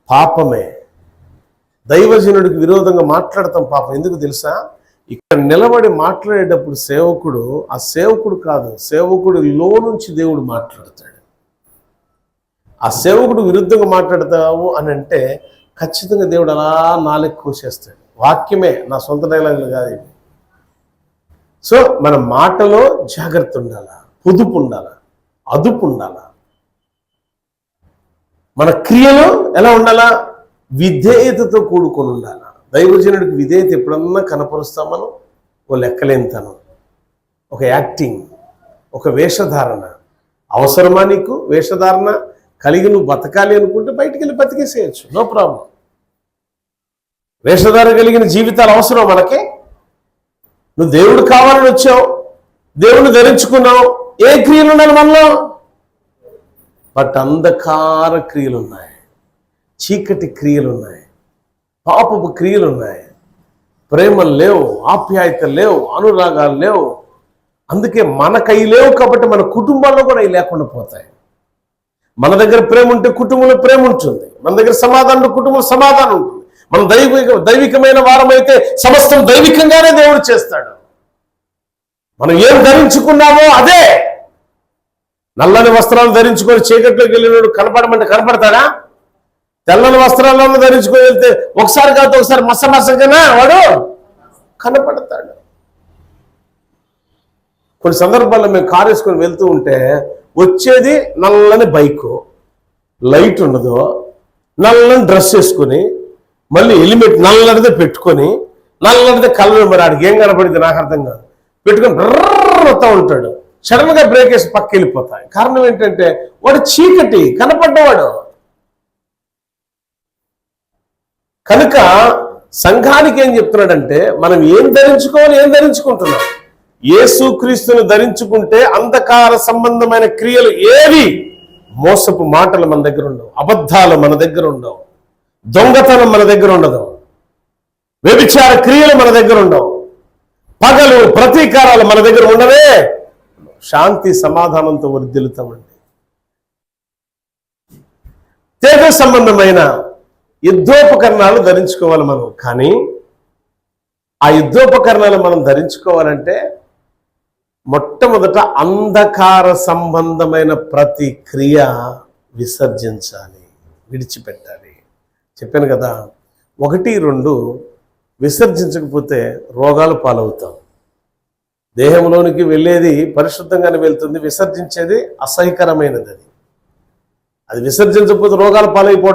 పాపమే. దైవజనుడికి విరోధంగా మాట్లాడతాం పాపం. ఎందుకు తెలుసా? ఇక్కడ నిలబడి మాట్లాడేటప్పుడు సేవకుడు ఆ సేవకుడు కాదు, సేవకుడిలో నుంచి దేవుడు మాట్లాడతాడు. ఆ సేవకుడు విరుద్ధంగా మాట్లాడతావు అని అంటే ఖచ్చితంగా దేవుడు అలా నాలుగు కోసేస్తాడు. వాక్యమే, నా సొంత డైలాగులు కాదు ఇవి. సో మన మాటలో జాగ్రత్త ఉండాలా, పొదుపు ఉండాలా, అదుపు ఉండాలా. మన క్రియలో ఎలా ఉండాలా? విధేయతతో కూడుకొని ఉండాలా. దైవజనుడికి విధేయత ఎప్పుడన్నా కనపరుస్తాం మనం? ఓ లెక్కలేనితనం, ఒక యాక్టింగ్, ఒక వేషధారణ. అవసరమా నీకు వేషధారణ కలిగి నువ్వు బతకాలి అనుకుంటే బయటికి వెళ్ళి బతికేసేయచ్చు, నో ప్రాబ్లం. వేషధారణ కలిగిన జీవితాలు అవసరం మనకి? నువ్వు దేవుడు కావాలని వచ్చావు, దేవుడిని ధరించుకున్నావు, ఏ క్రియలు ఉండాలి మనలో? బట్ అంధకార క్రియలు ఉన్నాయి, చీకటి క్రియలు ఉన్నాయి, పాపపు క్రియలు ఉన్నాయి. ప్రేమలు లేవు, ఆప్యాయతలు లేవు, అనురాగాలు లేవు. అందుకే మనకై లేవు కాబట్టి మన కుటుంబాల్లో కూడా అవి లేకుండా పోతాయి. మన దగ్గర ప్రేమ ఉంటే కుటుంబంలో ప్రేమ ఉంటుంది, మన దగ్గర సమాధానం కుటుంబంలో సమాధానం ఉంటుంది. మనం దైవికమైన వారమైతే సమస్తం దైవికంగానే దేవుడు చేస్తాడు. మనం ఏం ధరించుకున్నామో అదే. నల్లని వస్త్రాలు ధరించుకొని చీకట్లోకి వెళ్ళినోడు కనపడమంటే కనపడతాడా? తెల్లని వస్త్రాలను ధరించుకొని వెళ్తే ఒకసారి కాదు ఒకసారి మసమసగానే వాడు కనపడతాడు. కొన్ని సందర్భాల్లో మేము కారు వేసుకొని వెళ్తూ ఉంటే వచ్చేది నల్లని బైకు, లైట్ ఉండదు, నల్లని డ్రెస్ వేసుకొని, మళ్ళీ హెల్మెట్ నల్లడితే పెట్టుకొని, నల్లడితే కలర్, మరి ఆడికి ఏం కనపడింది నాకు అర్థం కాదు, పెట్టుకొని వస్తూ ఉంటాడు. సడన్గా బ్రేక్ వేసి పక్క వెళ్ళిపోతాయి. కారణం ఏంటంటే వాడు చీకటి కనపడ్డవాడు. కనుక సంఘానికి ఏం చెప్తున్నాడంటే మనం ఏం ధరించుకోవాలి, ఏం ధరించుకుంటున్నాం? యేసుక్రీస్తును ధరించుకుంటే అంధకార సంబంధమైన క్రియలు ఏవి, మోసపు మాటలు మన దగ్గర ఉండవు, అబద్ధాలు మన దగ్గర ఉండవు, దొంగతనం మన దగ్గర ఉండదు, వ్యభిచార క్రియలు మన దగ్గర ఉండవు, పగలు ప్రతీకారాలు మన దగ్గర ఉండవే. శాంతి సమాధానంతో వర్ధిల్లుతామండి. తేజ సంబంధమైన యుద్ధోపకరణాలు ధరించుకోవాలి మనం. కానీ ఆ యుద్ధోపకరణాలు మనం ధరించుకోవాలంటే మొట్టమొదట అంధకార సంబంధమైన ప్రతి క్రియ విసర్జించాలి, విడిచిపెట్టాలి. చెప్పాను కదా, 1, 2 విసర్జించకపోతే రోగాలు పాలవుతాం. దేహంలోనికి వెళ్ళేది పరిశుద్ధంగానే వెళ్తుంది, విసర్జించేది అసహ్యకరమైనది. అది విసర్జించకపోతే రోగాలు పాలైపోవడం